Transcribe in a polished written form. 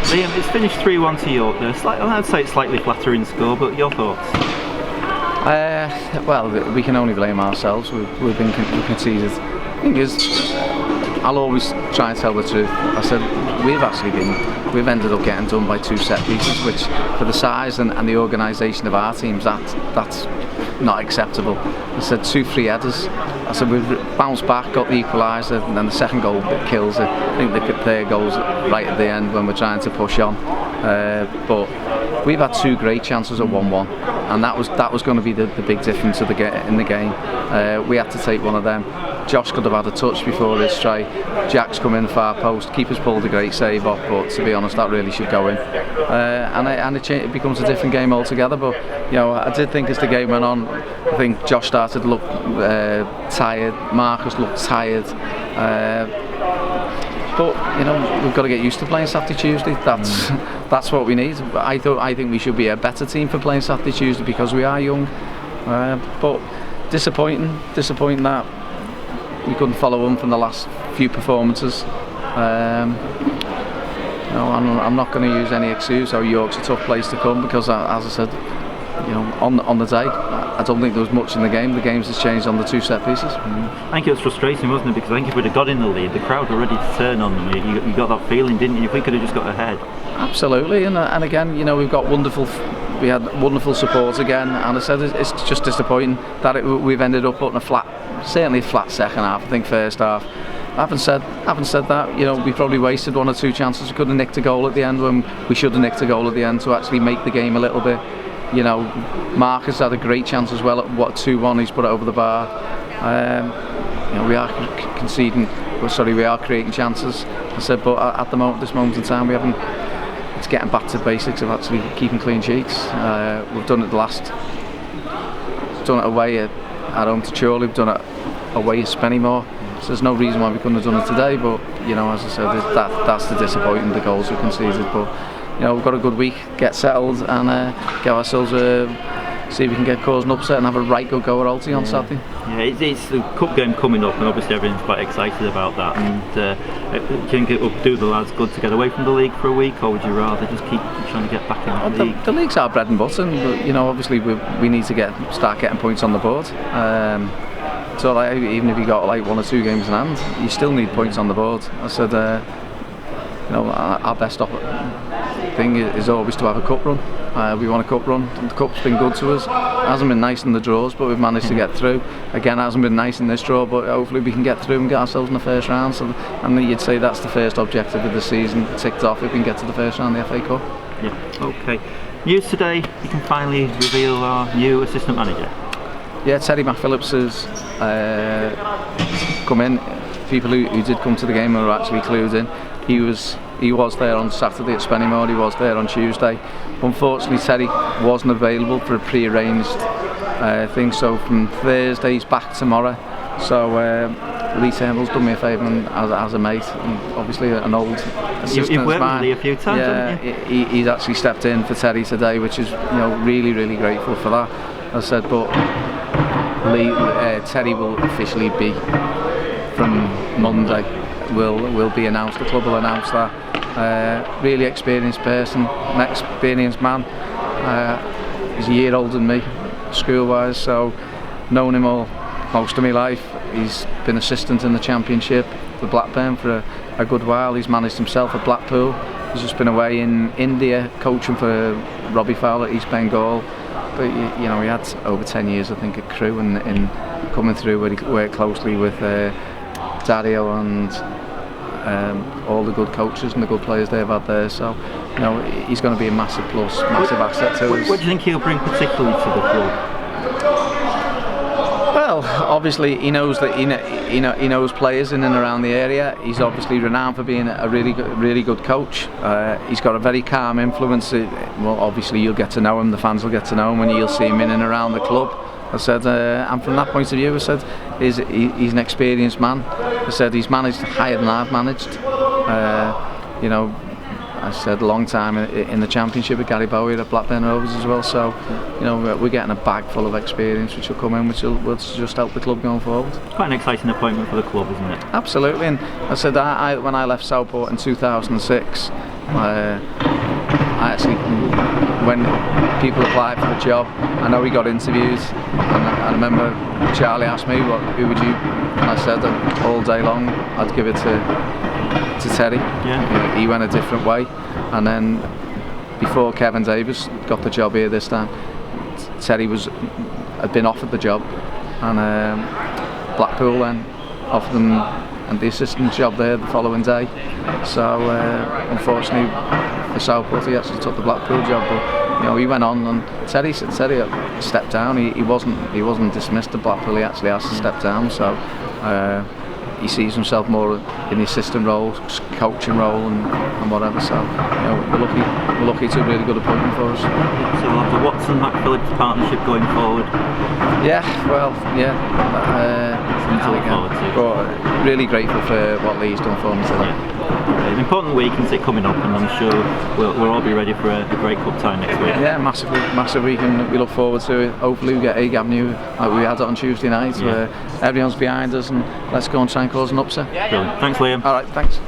Liam, it's finished 3-1 to York there. I'd say it's slightly flattering score, but your thoughts? Well, we can only blame ourselves. We've been conceded. The thing is, I'll always try and tell the truth. I said we've ended up getting done by 2 set pieces, which for the size and the organisation of our teams, that's not acceptable. I said 2 free headers. I said we've bounced back, got the equaliser, and then the second goal kills it. I think the third goal's right at the end when we're trying to push on. But we've had 2 great chances at 1-1, and that was going to be the big difference in the game. We had to take one of them. Josh could have had a touch before his strike. Jack's come in the far post. Keeper's pulled a great save off, but to be honest, that really should go in. And it becomes a different game altogether. But I did think as the game went on, I think Josh started to look tired. Marcus looked tired. But we've got to get used to playing Saturday Tuesday. That's what we need. I think we should be a better team for playing Saturday Tuesday because we are young. But disappointing that we couldn't follow on from the last few performances. I'm not going to use any excuse. York's a tough place to come because, as I said, on the day, I don't think there was much in the game. The game's has changed on the 2 set pieces. I think it was frustrating, wasn't it? Because I think if we'd have got in the lead, the crowd were ready to turn on them. You got that feeling, didn't you? If we could have just got ahead. Absolutely, and again, we've got we had wonderful support again, and I said it's just disappointing that we've ended up putting certainly a flat second half. I think first half. Having said that, we probably wasted 1 or 2 chances. We could have nicked a goal at the end when we should have nicked a goal at the end to actually make the game a little bit. Marcus had a great chance as well at 2-1. He's put it over the bar. We are conceding. We are creating chances. I said, but at this moment in time, we haven't. It's getting back to the basics of actually keeping clean sheets. We've done it away at home to Chorley. We've done it away at Spennymoor. So there's no reason why we couldn't have done it today. But as I said, that's the disappointing, the goals we conceded. But we've got a good week, get settled, and get ourselves see if we can get cause an upset and have a right good go at Alty on Saturday. Yeah, it's the cup game coming up, and obviously everyone's quite excited about that. And do you think it will do the lads good to get away from the league for a week, or would you rather just keep trying to get back in the league? The league's our bread and butter, but obviously we need to start getting points on the board. So even if you got 1 or 2 games in hand, you still need points on the board. I said, our best thing is always to have a cup run. We want a cup run. The cup's been good to us. It hasn't been nice in the draws, but we've managed to get through. Again, it hasn't been nice in this draw, but hopefully we can get through and get ourselves in the first round. And you'd say that's the first objective of the season ticked off if we can get to the first round of the FA Cup. Yeah. Okay. News today. You can finally reveal our new assistant manager. Yeah, Terry McPhillips has come in. People who did come to the game were actually clued in. He was there on Saturday at Spennymoor. He was there on Tuesday. Unfortunately, Terry wasn't available for a pre-arranged thing. So from Thursday, he's back tomorrow. So Lee Turnbull's done me a favour as a mate, and obviously an old assistant. You've worked with Lee a few times, haven't you? He's actually stepped in for Terry today, which is really, really grateful for that. As I said, but Terry will officially be from Monday. Will be announced. The club will announce that. Really experienced person, an experienced man. He's a year older than me, school-wise, so known him most of my life. He's been assistant in the Championship for Blackburn for a good while. He's managed himself at Blackpool. He's just been away in India coaching for Robbie Fowler at East Bengal. But he had over 10 years, I think, at Crewe, and coming through where he worked closely with Dario and all the good coaches and the good players they've had there. So he's going to be a massive plus, massive asset to us. What do you think he'll bring particularly to the club? Well, obviously he knows that he knows players in and around the area. He's obviously renowned for being a really good coach. He's got a very calm influence. Well, obviously you'll get to know him, the fans will get to know him when you'll see him in and around the club. I said, and from that point of view, I said, he's an experienced man. I said he's managed higher than I've managed. I said a long time in the Championship with Gary Bowie at Blackburn Rovers as well. So, we're getting a bag full of experience which will come in, which will just help the club going forward. It's quite an exciting appointment for the club, isn't it? Absolutely. And I said when I left Southport in 2006, I actually, when people applied for the job, I know he got interviews, and I remember Charlie asked me, who would you? And I said that all day long I'd give it to Terry. Yeah. He went a different way, and then before Kevin Davis got the job here this time, Terry had been offered the job, and Blackpool then offered him the assistant job there the following day. So unfortunately for Southport, he actually took the Blackpool job. But he went on, and Terry stepped down. He wasn't dismissed at Blackpool. He actually has to step down. So he sees himself more in the assistant role, coaching role, and whatever. So we're lucky to a really good appointment for us. So we'll have the Watson-McPhillips partnership going forward. Yeah, well, yeah. To look forward to. But really grateful for what Lee's done for me today. Yeah. An important week isn't it coming up, and I'm sure we'll all be ready for a great cup tie next week. Yeah, massive week, and we look forward to it. Hopefully we get Hague Avenue like we had it on Tuesday night, where everyone's behind us, and let's go and try and cause an upset. Brilliant. Thanks, Liam. All right, thanks.